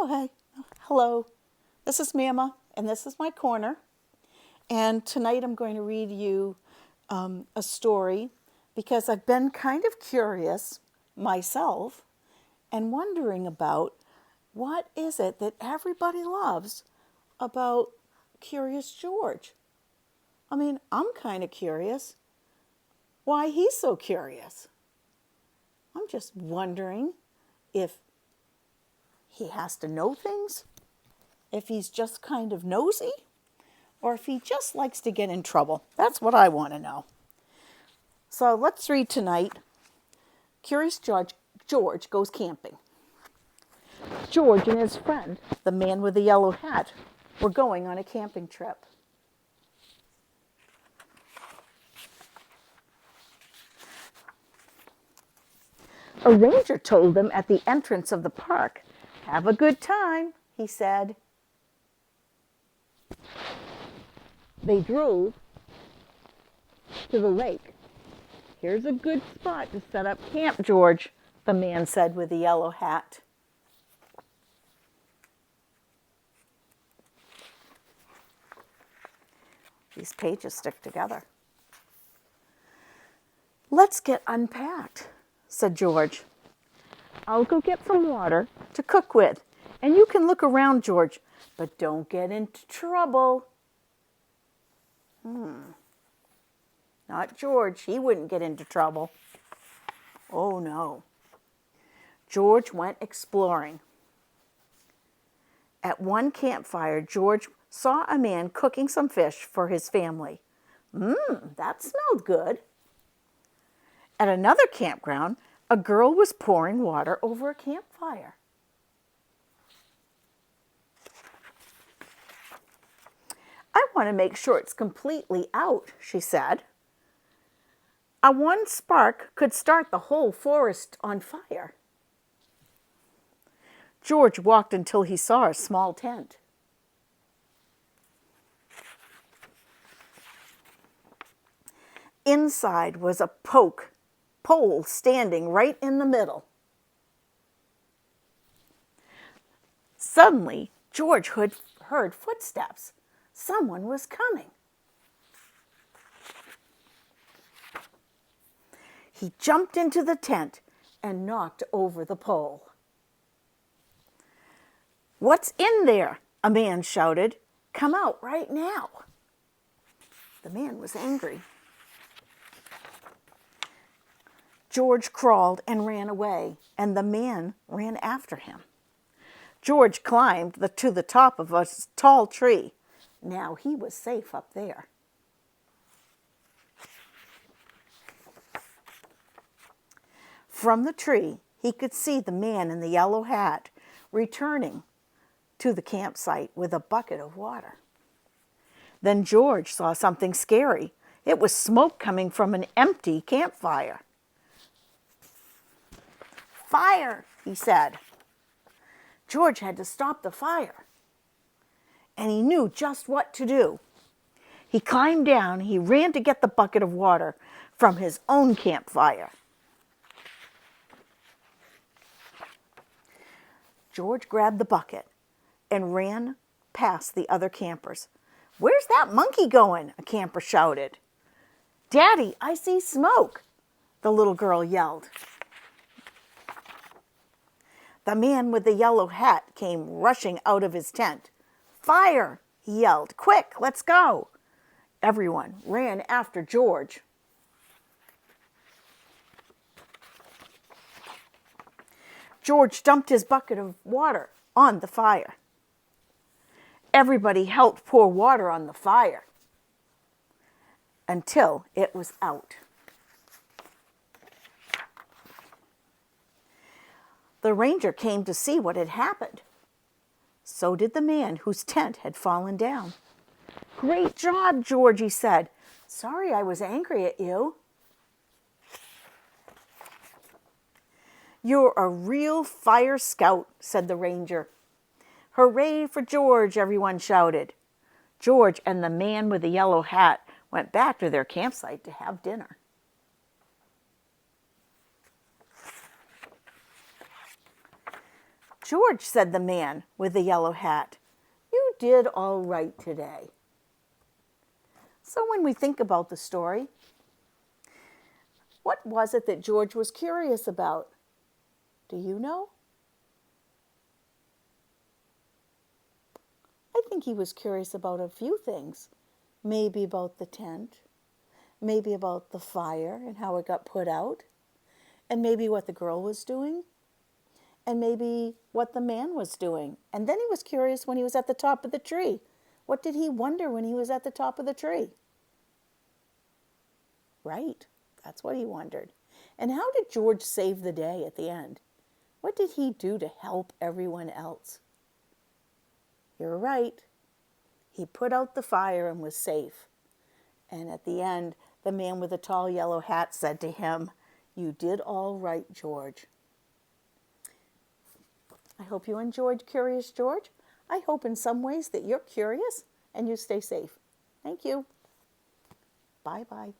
Oh, hey. Hello. This is Maama, and this is my corner. And tonight I'm going to read you a story because I've been kind of curious myself and wondering about what is it that everybody loves about Curious George. I mean, I'm kind of curious why he's so curious. I'm just wondering if he has to know things, if he's just kind of nosy, or if he just likes to get in trouble. That's what I want to know. So let's read tonight. Curious George goes camping. George and his friend, the man with the yellow hat, were going on a camping trip. A ranger told them at the entrance of the park, "Have a good time," he said. They drove to the lake. "Here's a good spot to set up camp, George," the man said with the yellow hat. These pages stick together. "Let's get unpacked," said George. "I'll go get some water to cook with, and you can look around, George, but don't get into trouble." Not George. He wouldn't get into trouble. Oh, no. George went exploring. At one campfire, George saw a man cooking some fish for his family. That smelled good. At another campground, a girl was pouring water over a campfire. "I want to make sure it's completely out," she said. "A one spark could start the whole forest on fire." George walked until he saw a small tent. Inside was a pole standing right in the middle. Suddenly, George heard footsteps. Someone was coming. He jumped into the tent and knocked over the pole. "What's in there?" a man shouted. "Come out right now." The man was angry. George crawled and ran away, and the man ran after him. George climbed to the top of a tall tree. Now he was safe up there. From the tree, he could see the man in the yellow hat returning to the campsite with a bucket of water. Then George saw something scary. It was smoke coming from an empty campfire. "Fire," he said. George had to stop the fire, and he knew just what to do. He climbed down. He ran to get the bucket of water from his own campfire. George grabbed the bucket and ran past the other campers. "Where's that monkey going?" a camper shouted. "Daddy, I see smoke," the little girl yelled. The man with the yellow hat came rushing out of his tent. "Fire!" he yelled. "Quick, let's go." Everyone ran after George. George dumped his bucket of water on the fire. Everybody helped pour water on the fire until it was out. The ranger came to see what had happened. So did the man whose tent had fallen down. "Great job, George," he said. "Sorry I was angry at you." "You're a real fire scout," said the ranger. "Hooray for George," everyone shouted. George and the man with the yellow hat went back to their campsite to have dinner. George," said the man with the yellow hat. "You did all right today." So when we think about the story, what was it that George was curious about? Do you know? I think he was curious about a few things. Maybe about the tent, maybe about the fire and how it got put out, and maybe what the girl was doing, and maybe what the man was doing. And then he was curious when he was at the top of the tree. What did he wonder when he was at the top of the tree? Right, that's what he wondered. And how did George save the day at the end? What did he do to help everyone else? You're right. He put out the fire and was safe. And at the end, the man with the tall yellow hat said to him, "You did all right, George." I hope you enjoyed Curious George. I hope in some ways that you're curious and you stay safe. Thank you. Bye-bye.